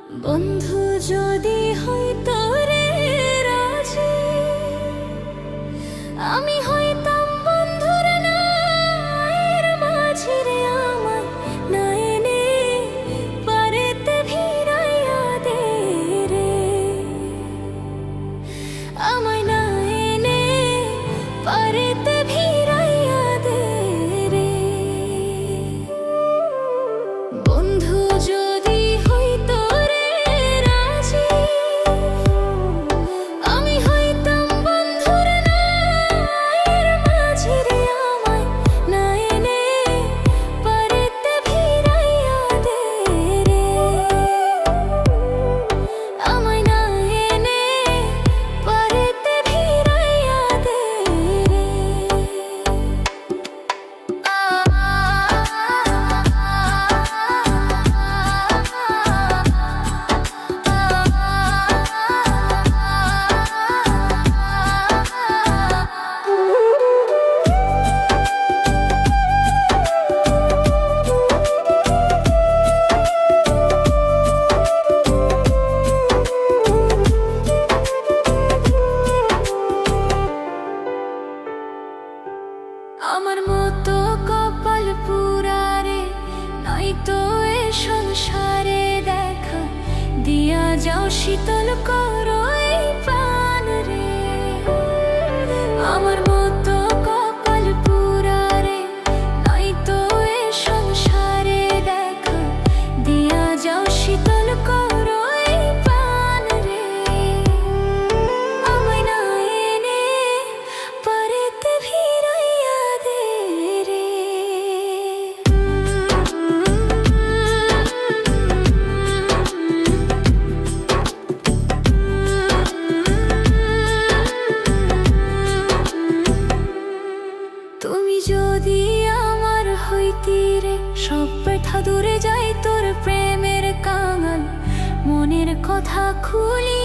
বন্ধু যদি হইতো রে রাজি, আমি হইতাম বন্ধুর নায়ের মাঝি রে। আমায় না এনে পারেতে ভিড়াইয়া দে রে, আমায় না এনে পারেতে ভিড়াইয়া দে রে। বন্ধু যদি হইতো রে রাজি, আমি হইতাম বন্ধুর নায়ের মাঝি রে। আমায় না এনে পারেতে ভিড়াইয়া দে রে, আমায় না এনে পারেতে ভিড়াইয়া দে রে। আমার মতো কপাল পুরারে নয়তো এ সংসারে দেখা দিয়া যাও, শীতল করো এই প্রাণ রে। আমার মতো কপাল পুরারে নয়তো এ সংসারে দেখা দিয়া যাও, শীতল করো এই প্রাণ রে। আমায় না এনে পারেতে ভিড়াইয়া দে রে। তুমি যদি আমার হইতি রে, সব ব্যথা দূরে যাই তোর প্রেমের কাঙাল। মনের কথা খুলি